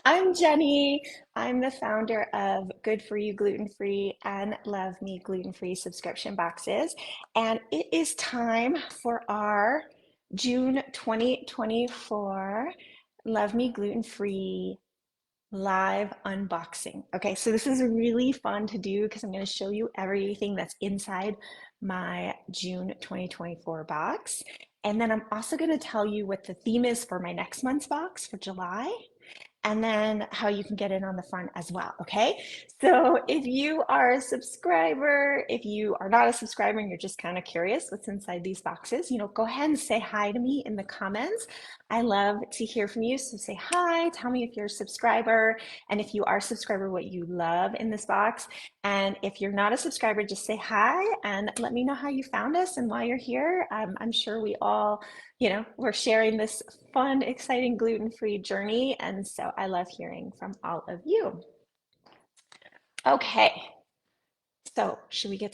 I'm Jenny. I'm the founder of Good For You Gluten Free and Love Me Gluten Free subscription boxes. And it is time for our June 2024 Love Me Gluten Free live unboxing. Okay, so this is really fun to do because I'm going to show you everything that's inside my June 2024 box. And then I'm also going to tell you what the theme is for my next month's box for July, and then how you can get in on the front as well. Okay. So if you are a subscriber, if you are not a subscriber and you're just kind of curious what's inside these boxes, go ahead and say hi to me in the comments. I love to hear from you. So say hi, tell me if you're a subscriber, and if you are a subscriber, what you love in this box. And if you're not a subscriber, just say hi and let me know how you found us and why you're here. I'm sure we all, we're sharing this fun, exciting gluten-free journey. And so I love hearing from all of you. Okay, so should we get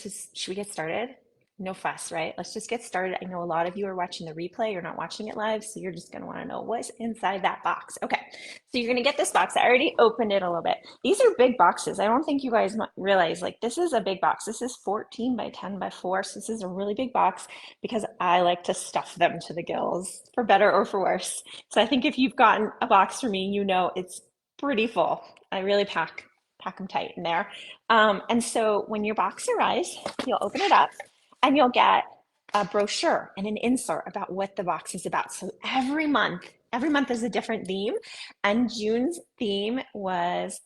started? No fuss, right? Let's just get started. I know a lot of you are watching the replay. You're not watching it live, so you're just going to want to know what's inside that box. Okay, so you're going to get this box. I already opened it a little bit. These are big boxes. I don't think you guys realize, like, this is a big box. This is 14 by 10 by 4, so this is a really big box because I like to stuff them to the gills, for better or for worse. So I think if you've gotten a box from me, you know it's pretty full. I really pack them tight in there. And so when your box arrives, you'll open it up and you'll get a brochure and an insert about what the box is about. So every month is a different theme. And June's theme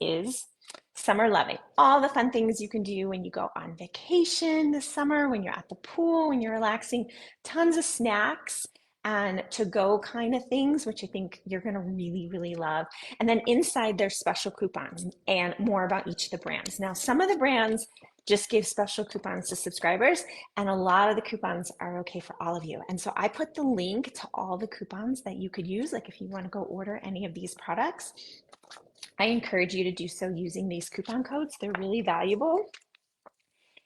is summer loving. All the fun things you can do when you go on vacation this summer, when you're at the pool, when you're relaxing, tons of snacks and to go kind of things, which I think you're going to really, really love. And then inside there's special coupons and more about each of the brands. Now, some of the brands just give special coupons to subscribers, and a lot of the coupons are okay for all of you. And so I put the link to all the coupons that you could use, like if you want to go order any of these products. I encourage you to do so using these coupon codes. They're really valuable.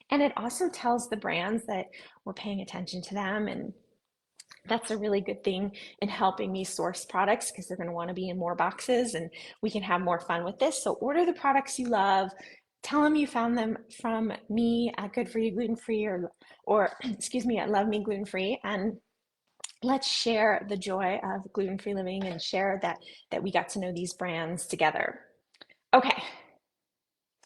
And it also tells the brands that we're paying attention to them, and that's a really good thing in helping me source products because they're going to want to be in more boxes and we can have more fun with this. So order the products you love. Tell them you found them from me at Good For You Gluten Free or excuse me, at Love Me Gluten Free, and let's share the joy of gluten-free living and share that we got to know these brands together. Okay,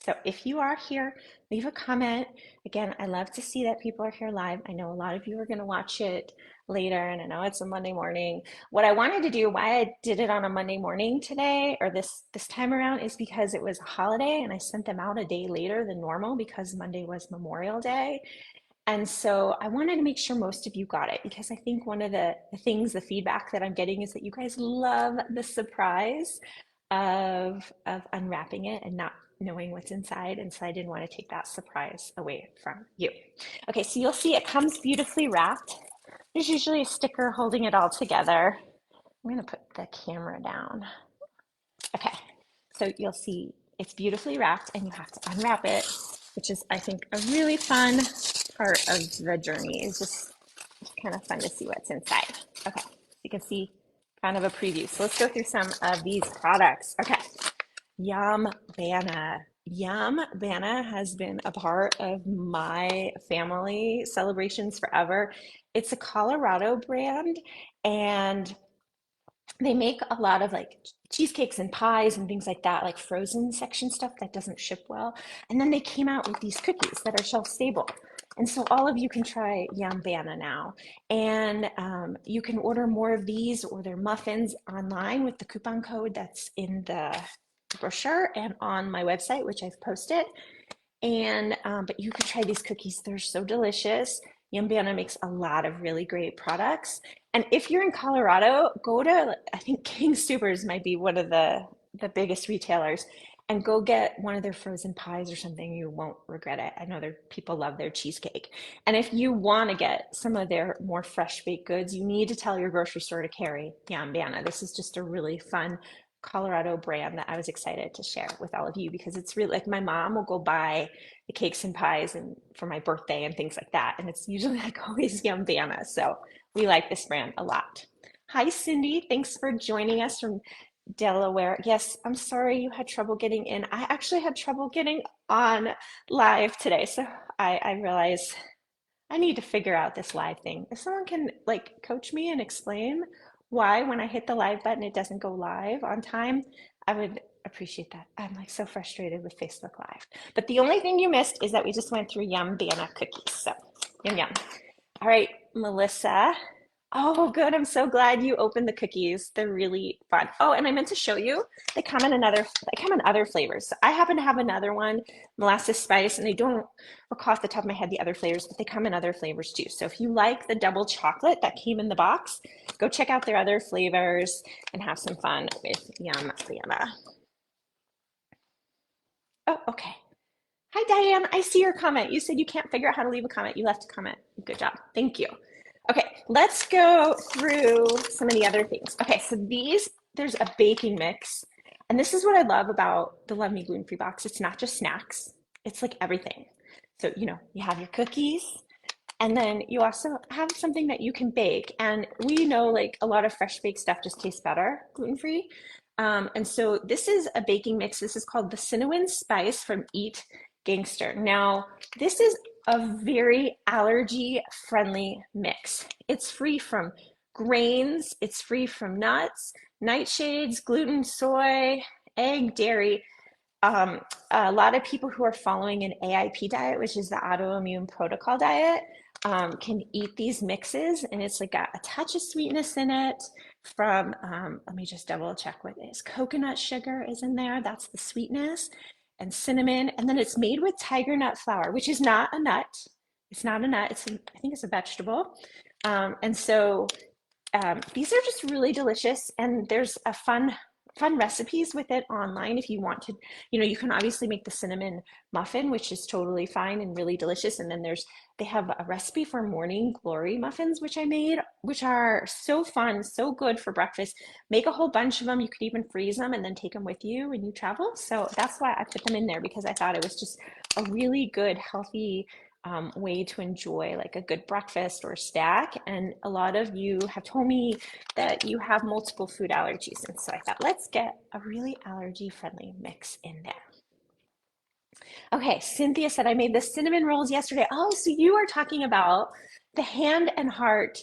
so if you are here, leave a comment. Again, I love to see that people are here live. I know a lot of you are going to watch it later, and I know it's a Monday morning. What I wanted to do, why I did it on a Monday morning today, or this time around, is because it was a holiday, and I sent them out a day later than normal because Monday was Memorial Day. And so I wanted to make sure most of you got it because I think one of the things, the feedback that I'm getting is that you guys love the surprise of unwrapping it and not knowing what's inside. And so I didn't want to take that surprise away from you. Okay, so you'll see it comes beautifully wrapped. There's usually a sticker holding it all together. I'm going to put the camera down. Okay, so you'll see it's beautifully wrapped and you have to unwrap it, which is, I think, a really fun part of the journey. It's just kind of fun to see what's inside. Okay, so you can see kind of a preview. So let's go through some of these products. Okay, Yumbana. Yumbana has been a part of my family celebrations forever. It's a Colorado brand, and they make a lot of like cheesecakes and pies and things like that, like frozen section stuff that doesn't ship well. And then they came out with these cookies that are shelf stable. And so all of you can try Yumbana now. And you can order more of these or their muffins online with the coupon code that's in the brochure and on my website, which I've posted. And but you can try these cookies. They're so delicious. Yumbana makes a lot of really great products. And if you're in Colorado, go to, I think King Supers might be one of the biggest retailers, and go get one of their frozen pies or something. You won't regret it. I know people love their cheesecake. And if you want to get some of their more fresh baked goods, you need to tell your grocery store to carry Yumbana. This is just a really fun Colorado brand that I was excited to share with all of you because it's really like my mom will go buy the cakes and pies and for my birthday and things like that. And it's usually like always Yumbana. So we like this brand a lot. Hi, Cindy. Thanks for joining us from Delaware. Yes, I'm sorry you had trouble getting in. I actually had trouble getting on live today. So I realize I need to figure out this live thing. If someone can like coach me and explain why when I hit the live button it doesn't go live on time, I would appreciate that. I'm like so frustrated with Facebook Live. But the only thing you missed is that we just went through Yumbana cookies. So yum yum. All right, Melissa. Oh, good. I'm so glad you opened the cookies. They're really fun. Oh, and I meant to show you. They come in other flavors. So I happen to have another one, molasses spice, and I don't recall off the top of my head the other flavors, but they come in other flavors too. So if you like the double chocolate that came in the box, go check out their other flavors and have some fun with Yumbana. Oh, okay. Hi, Diane. I see your comment. You said you can't figure out how to leave a comment. You left a comment. Good job. Thank you. Okay, let's go through some of the other things. Okay, so there's a baking mix. And this is what I love about the Love Me Gluten-free box. It's not just snacks, it's like everything. So, you have your cookies, and then you also have something that you can bake. And we know like a lot of fresh baked stuff just tastes better gluten-free. And so this is a baking mix. This is called the Cinnamon Spice from Eat Gangster. Now, this is a very allergy friendly mix. It's free from grains, it's free from nuts, nightshades, gluten, soy, egg, dairy. Um, a lot of people who are following an AIP diet, which is the autoimmune protocol diet, can eat these mixes, and it's like got a touch of sweetness in it from, let me just double check what it is. Coconut sugar is in there, that's the sweetness, and cinnamon. And then it's made with tiger nut flour, which is not a nut. It's not a nut, I think it's a vegetable. And so these are just really delicious, and there's a fun recipes with it online if you want to. You can obviously make the cinnamon muffin, which is totally fine and really delicious. And then they have a recipe for morning glory muffins, which I made, which are so fun, so good for breakfast. Make a whole bunch of them. You could even freeze them and then take them with you when you travel. So that's why I put them in there, because I thought it was just a really good, healthy way to enjoy like a good breakfast or snack. And a lot of you have told me that you have multiple food allergies. And so I thought, let's get a really allergy friendly mix in there. Okay, Cynthia said, I made the cinnamon rolls yesterday. Oh, so you are talking about the hand and heart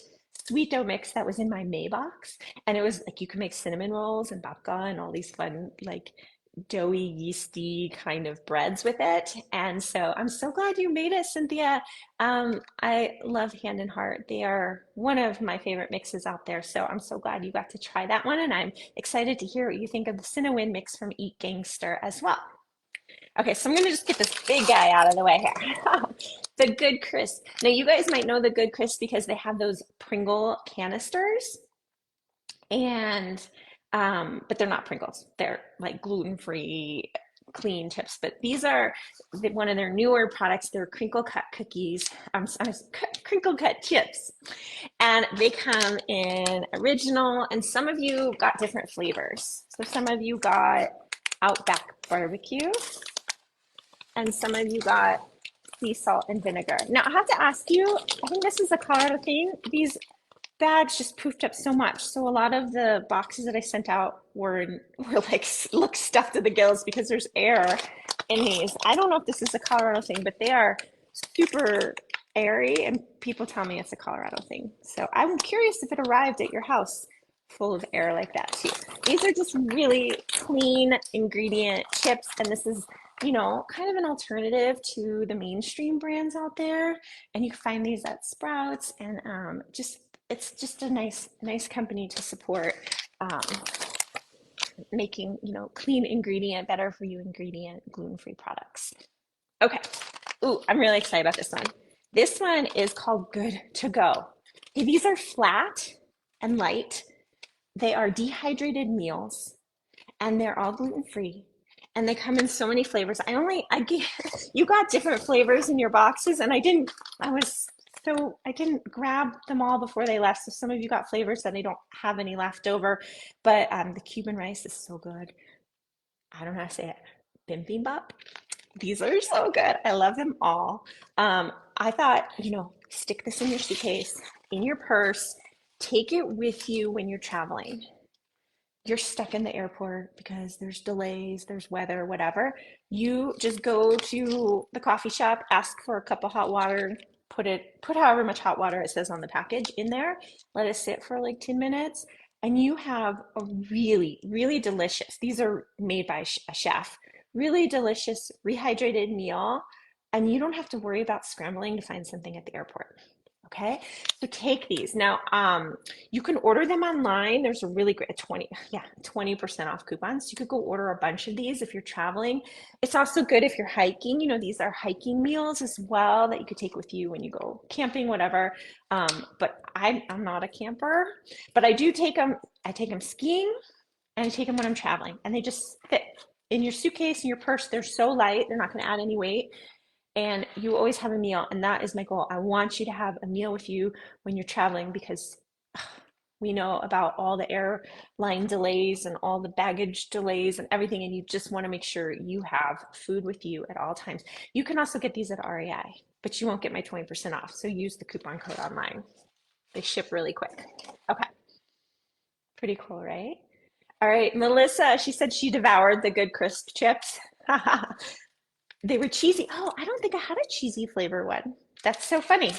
sweet dough mix that was in my May box. And it was like you can make cinnamon rolls and babka and all these fun, like doughy, yeasty kind of breads with it. And so I'm so glad you made it, Cynthia. I love Hand and Heart. They are one of my favorite mixes out there. So I'm so glad you got to try that one. And I'm excited to hear what you think of the cinnamon mix from Eat Gangster as well. Okay, so I'm gonna just get this big guy out of the way here. The Good Crisp. Now you guys might know the Good Crisp because they have those Pringle canisters, and but they're not Pringles. They're like gluten-free, clean chips. But these are one of their newer products. They're crinkle cut cookies. Crinkle cut chips, and they come in original. And some of you got different flavors. So some of you got Outback barbecue, and some of you got sea salt and vinegar. Now I have to ask you, I think this is a Colorado thing. These bags just poofed up so much. So a lot of the boxes that I sent out were like look stuffed to the gills because there's air in these. I don't know if this is a Colorado thing, but they are super airy, and people tell me it's a Colorado thing. So I'm curious if it arrived at your house full of air like that too. These are just really clean ingredient chips, and this is kind of an alternative to the mainstream brands out there. And you can find these at Sprouts, and it's just a nice company to support, um, making clean ingredient, better for you ingredient, gluten-free products. Okay. Ooh, I'm really excited about this one. This one is called Good to Go. Okay, these are flat and light. They are dehydrated meals, and they're all gluten-free, and they come in so many flavors. You got different flavors in your boxes, and I didn't grab them all before they left. So some of you got flavors that I don't have any left over, but the Cuban rice is so good. I don't know how to say it. Bibimbap. These are so good. I love them all. I thought, stick this in your suitcase, in your purse, take it with you when you're traveling. you're stuck in the airport because there's delays, there's weather, whatever, you just go to the coffee shop, ask for a cup of hot water, put however much hot water it says on the package in there, let it sit for like 10 minutes, and you have a really, really delicious, these are made by a chef, really delicious rehydrated meal, and you don't have to worry about scrambling to find something at the airport. Okay, so take these. Now, you can order them online. There's a really great 20% off coupons. You could go order a bunch of these if you're traveling. It's also good if you're hiking. You know, these are hiking meals as well that you could take with you when you go camping, whatever. But I'm not a camper, but I do take them. I take them skiing and I take them when I'm traveling, and they just fit in your suitcase, in your purse. They're so light, they're not going to add any weight, and you always have a meal. And that is my goal. I want you to have a meal with you when you're traveling, because we know about all the airline delays and all the baggage delays and everything, and you just want to make sure you have food with you at all times. You can also get these at REI, but you won't get my 20% off, so use the coupon code online. They ship really quick. Okay, pretty cool, right? All right, Melissa, she said she devoured the good crisp chips. They were cheesy. Oh, I don't think I had a cheesy flavor one. That's so funny.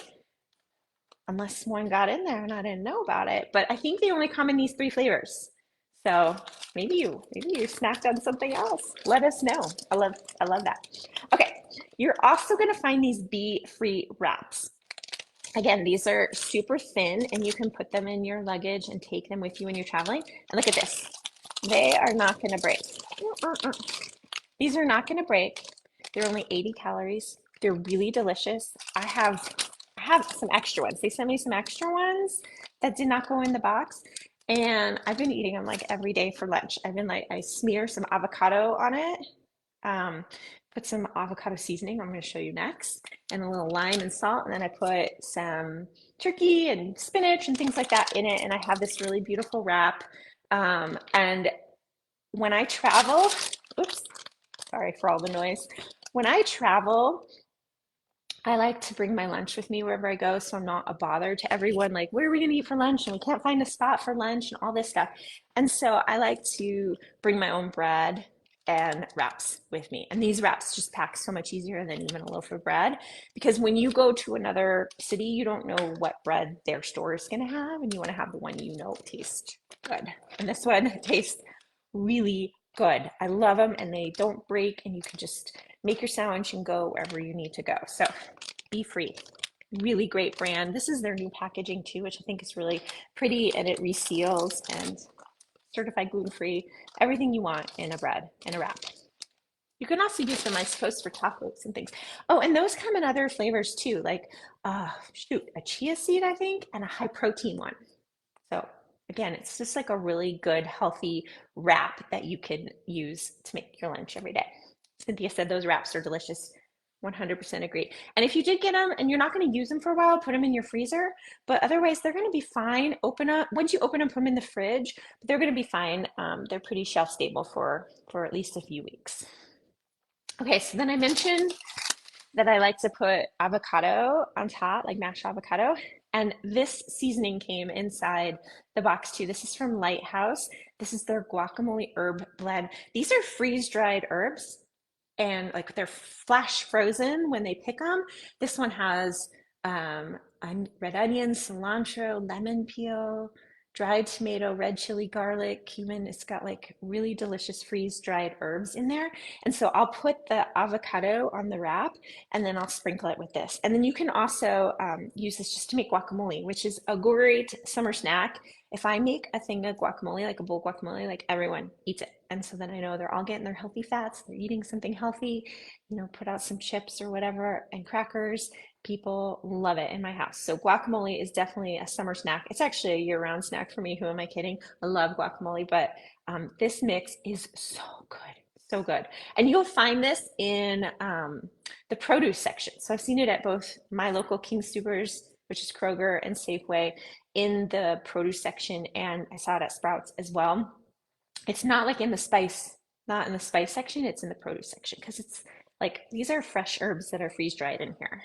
Unless one got in there and I didn't know about it. But I think they only come in these three flavors. So maybe you snacked on something else. Let us know. I love that. Okay, you're also gonna find these BFree wraps. Again, these are super thin and you can put them in your luggage and take them with you when you're traveling. And look at this. They are not gonna break. These are not gonna break. They're only 80 calories. They're really delicious. I have some extra ones. They sent me some extra ones that did not go in the box. And I've been eating them like every day for lunch. I smear some avocado on it, um, put some avocado seasoning, I'm going to show you next, and a little lime and salt. And then I put some turkey and spinach and things like that in it. And I have this really beautiful wrap. And when I travel, oops, sorry for all the noise. When I travel, I like to bring my lunch with me wherever I go, so I'm not a bother to everyone. Like, where are we going to eat for lunch? And we can't find a spot for lunch and all this stuff. And so I like to bring my own bread and wraps with me. And these wraps just pack so much easier than even a loaf of bread, because when you go to another city, you don't know what bread their store is going to have, and you want to have the one you know tastes good. And this one tastes really good. I love them, and they don't break, and you can just make your sandwich and go wherever you need to go. So BFree, really great brand. This is their new packaging too, which I think is really pretty, and it reseals and certified gluten-free, everything you want in a bread, in a wrap. You can also use them, I suppose, for tacos and things. Oh, and those come in other flavors too, like, a chia seed, I think, and a high protein one. So again, it's just like a really good, healthy wrap that you can use to make your lunch every day. Cynthia said those wraps are delicious. 100% agree. And if you did get them and you're not going to use them for a while, put them in your freezer. But otherwise, they're going to be fine. Open up once you open them, put them in the fridge. But they're going to be fine. They're pretty shelf stable for at least a few weeks. Okay, so then I mentioned that I like to put avocado on top, like mashed avocado. And this seasoning came inside the box too. This is from Litehouse. This is their guacamole herb blend. These are freeze-dried herbs, and like they're flash frozen when they pick them. This one has red onion, cilantro, lemon peel, dried tomato, red chili, garlic, cumin. It's got like really delicious freeze-dried herbs in there. And so I'll put the avocado on the wrap, and then I'll sprinkle it with this. And then you can also use this just to make guacamole, which is a great summer snack. If I make a thing of guacamole, like a bowl guacamole, like everyone eats it. And so then I know they're all getting their healthy fats, they're eating something healthy, put out some chips or whatever and crackers. People love it in my house. So guacamole is definitely a summer snack. It's actually a year-round snack for me. Who am I kidding? I love guacamole, but this mix is so good. So good. And you'll find this in the produce section. So I've seen it at both my local King Soopers, which is Kroger, and Safeway, in the produce section, and I saw it at Sprouts as well. It's not like in the spice, not in the spice section, it's in the produce section, because it's like these are fresh herbs that are freeze dried in here.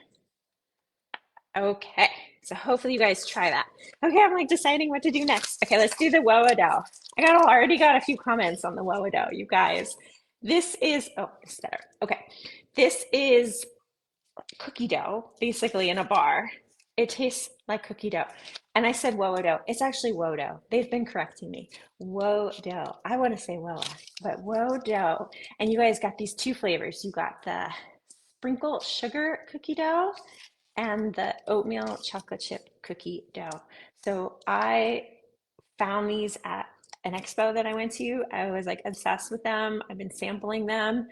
Okay, so hopefully you guys try that. Okay, I'm like deciding what to do next. Okay, let's do the woa dough. Already got a few comments on the Woado, you guys. This is, oh, it's better. Okay. This is cookie dough, basically in a bar. It tastes like cookie dough. And I said woa dough. It's actually woe dough. They've been correcting me. Woe dough. I want to say woa, but woe dough. And you guys got these two flavors. You got the sprinkle sugar cookie dough and the oatmeal chocolate chip cookie dough. So I found these at an expo that I went to. I was like obsessed with them. I've been sampling them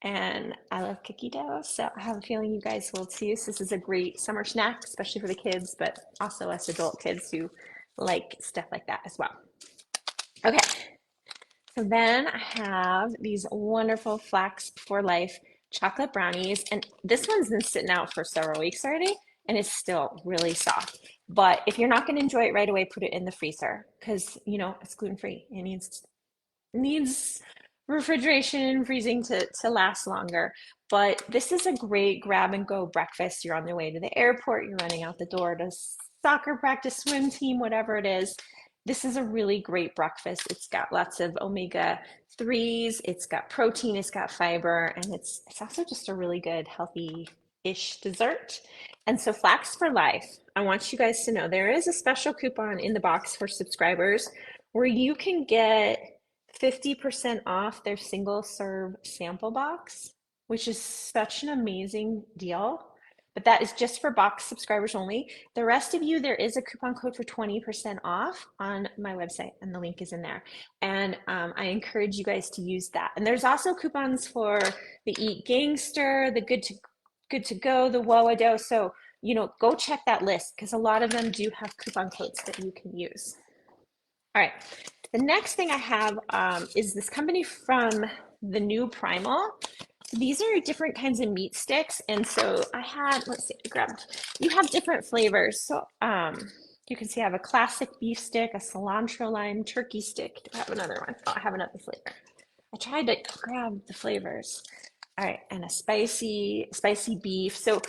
and I love cookie dough. So I have a feeling you guys will too. So this is a great summer snack, especially for the kids, but also us adult kids who like stuff like that as well. Okay, so then I have these wonderful Flax for Life chocolate brownies. And this one's been sitting out for several weeks already, and it's still really soft. But if you're not going to enjoy it right away, put it in the freezer because, you know, it's gluten free. It needs refrigeration and freezing to last longer. But this is a great grab and go breakfast. You're on the way to the airport, you're running out the door to soccer practice, swim team, whatever it is. This is a really great breakfast. It's got lots of omega 3s, it's got protein, it's got fiber, and it's also just a really good healthy-ish dessert. And so Flax for Life, I want you guys to know there is a special coupon in the box for subscribers where you can get 50% off their single serve sample box, which is such an amazing deal. But that is just for box subscribers only. The rest of you, there is a coupon code for 20% off on my website, and the link is in there. And I encourage you guys to use that. And there's also coupons for the Eat Gangster, the Good to Go, the Woado. So, you know, go check that list because a lot of them do have coupon codes that you can use. All right. The next thing I have is this company from the new Primal. These are different kinds of meat sticks. And so I had, let's see, I grabbed, you have different flavors. So you can see I have a classic beef stick, a cilantro lime turkey stick. Do I have another one? Oh, I have another flavor. I tried to grab the flavors. All right, and a spicy beef. So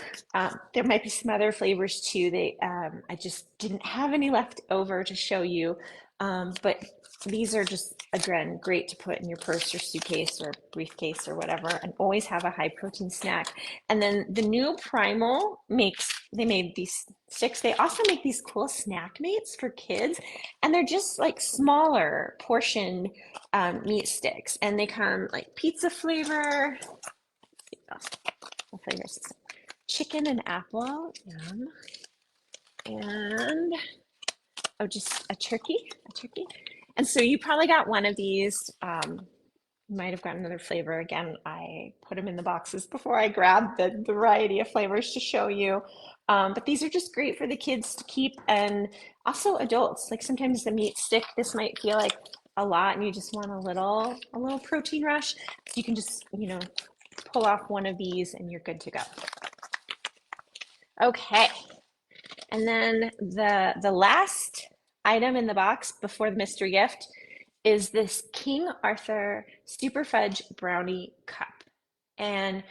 there might be some other flavors too. I just didn't have any left over to show you. But these are just, again, great to put in your purse or suitcase or briefcase or whatever, and always have a high protein snack. And then the new Primal they made these sticks. They also make these cool snack mates for kids, and they're just like smaller portion meat sticks, and they come like pizza flavor. What flavors? Chicken and apple, yum, and oh, just a turkey. And so you probably got one of these. You might have got another flavor. Again, I put them in the boxes before I grabbed the variety of flavors to show you. But these are just great for the kids to keep and also adults. Like sometimes the meat stick, this might feel like a lot and you just want a little protein rush. So you can just, you know, pull off one of these and you're good to go. Okay. And then the last item in the box before the mystery gift is this King Arthur Super Fudge Brownie Cup. And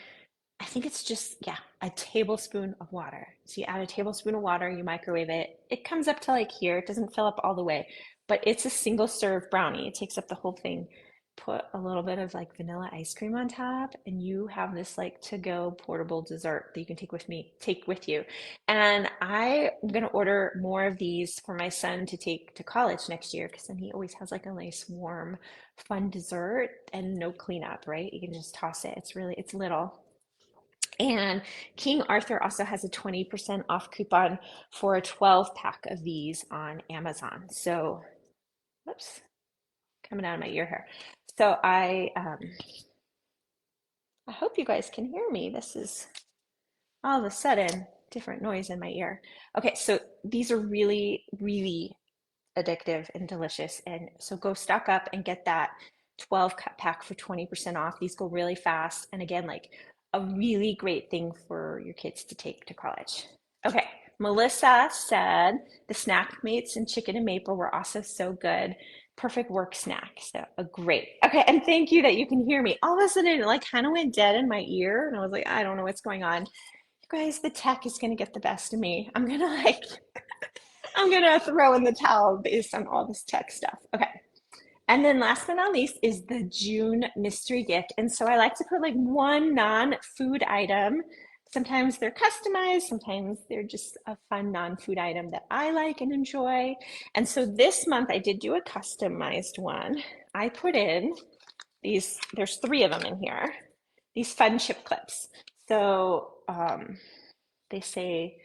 I think it's just, yeah, a tablespoon of water. So you add a tablespoon of water, you microwave it. It comes up to like here. It doesn't fill up all the way, but it's a single serve brownie. It takes up the whole thing. Put a little bit of like vanilla ice cream on top, and you have this like to-go portable dessert that you can take with you. And I'm gonna order more of these for my son to take to college next year because then he always has like a nice warm, fun dessert and no cleanup, right? You can just toss it. It's little. And King Arthur also has a 20% off coupon for a 12 pack of these on Amazon. So, whoops, coming out of my ear here. So I hope you guys can hear me. This is all of a sudden different noise in my ear. Okay, so these are really, really addictive and delicious. And so go stock up and get that 12 pack for 20% off. These go really fast. And again, like a really great thing for your kids to take to college. Okay, Melissa said the snack mates and chicken and maple were also so good. Perfect work snack. So great. Okay, and thank you that you can hear me. All of a sudden, it like kind of went dead in my ear, and I was like, I don't know what's going on. You guys, the tech is gonna get the best of me. I'm gonna throw in the towel based on all this tech stuff. Okay. And then last but not least is the June mystery gift. And so I like to put like one non-food item. Sometimes they're customized, sometimes they're just a fun non-food item that I like and enjoy. And so this month I did do a customized one. I put in these, there's three of them in here, these fun chip clips. So they say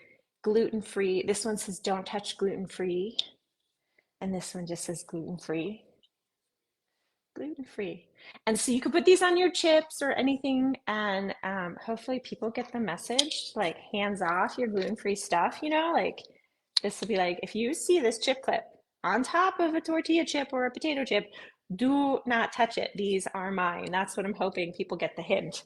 gluten-free. This one says don't touch gluten-free. And this one just says gluten-free. Gluten-free. And so you could put these on your chips or anything, and hopefully people get the message, like hands off your gluten-free stuff, you know, like this will be like, if you see this chip clip on top of a tortilla chip or a potato chip, do not touch it. These are mine. That's what I'm hoping people get the hint.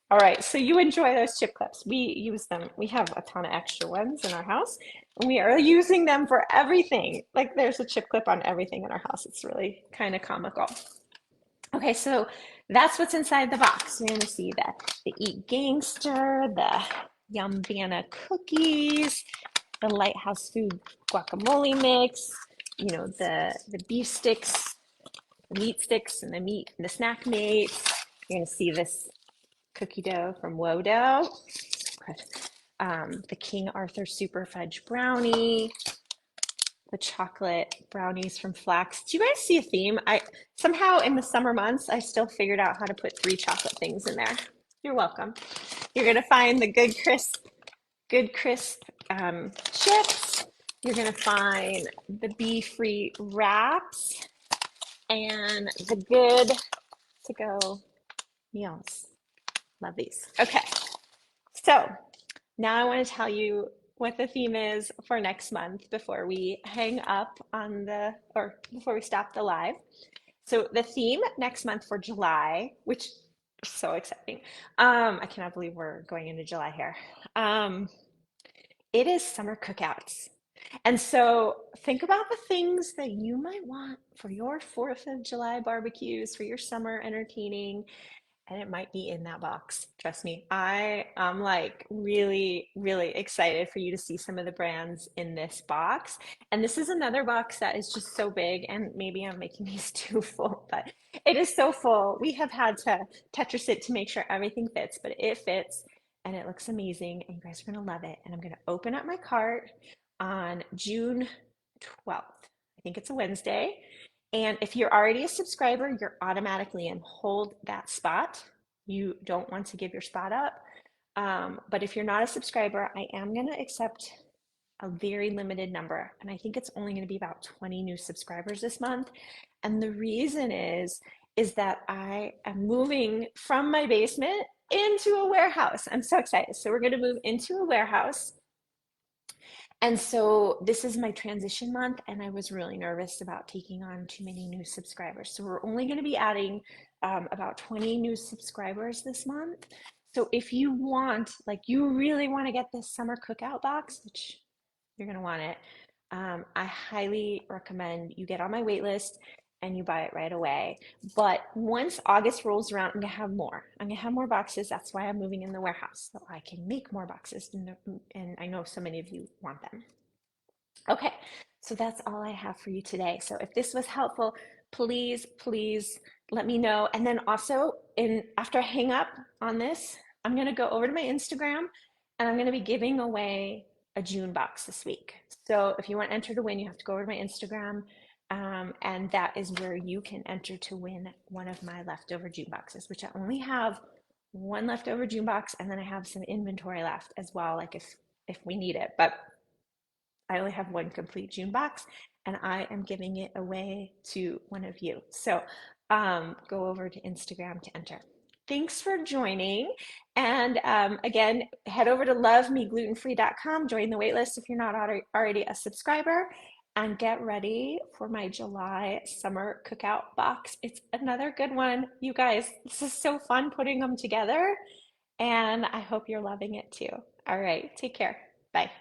All right, so you enjoy those chip clips. We use them. We have a ton of extra ones in our house, and we are using them for everything. Like there's a chip clip on everything in our house. It's really kind of comical. Okay, so that's what's inside the box. You're gonna see the Eat Gangster, the Yumbana cookies, the Lighthouse Food guacamole mix, you know, the beef sticks, the meat sticks, and the snack mates. You're gonna see this cookie dough from Wodo, the King Arthur Super Fudge Brownie, the chocolate brownies from Flax. Do you guys see a theme? I somehow in the summer months, I still figured out how to put three chocolate things in there. You're welcome. You're gonna find the good crisp chips. You're gonna find the BFree wraps and the good to go meals. Love these. Okay, so now I want to tell you what the theme is for next month before we hang up on the, or before we stop the live. So the theme next month for July, which is so exciting. I cannot believe we're going into July here. Um, it is summer cookouts. And so think about the things that you might want for your 4th of July barbecues, for your summer entertaining, and it might be in that box. Trust me. I am like really, really excited for you to see some of the brands in this box. And this is another box that is just so big, and maybe I'm making these too full, but it is so full. We have had to Tetris it to make sure everything fits, but it fits and it looks amazing, and you guys are gonna love it. And I'm gonna open up my cart on June 12th. I think it's a Wednesday. And if you're already a subscriber, you're automatically in. Hold that spot. You don't want to give your spot up. But if you're not a subscriber, I am going to accept a very limited number. And I think it's only going to be about 20 new subscribers this month. And the reason is that I am moving from my basement into a warehouse. I'm so excited. So we're going to move into a warehouse. And so this is my transition month, and I was really nervous about taking on too many new subscribers. So we're only going to be adding about 20 new subscribers this month. So if you want, like you really want to get this summer cookout box, which you're going to want it, I highly recommend you get on my wait list and you buy it right away. But once August rolls around, I'm gonna have more. I'm gonna have more boxes. That's why I'm moving in the warehouse, so I can make more boxes. And I know so many of you want them. Okay, so that's all I have for you today. So if this was helpful, please, please let me know. And then also, after I hang up on this, I'm gonna go over to my Instagram and I'm gonna be giving away a June box this week. So if you want to enter to win, you have to go over to my Instagram, and that is where you can enter to win one of my leftover June boxes, which I only have one leftover June box, and then I have some inventory left as well, like if we need it. But I only have one complete June box, and I am giving it away to one of you. So go over to Instagram to enter. Thanks for joining. And again, head over to lovemeglutenfree.com, join the waitlist if you're not already a subscriber, and get ready for my July summer cookout box. It's another good one. You guys, this is so fun putting them together, and I hope you're loving it too. All right, take care. Bye.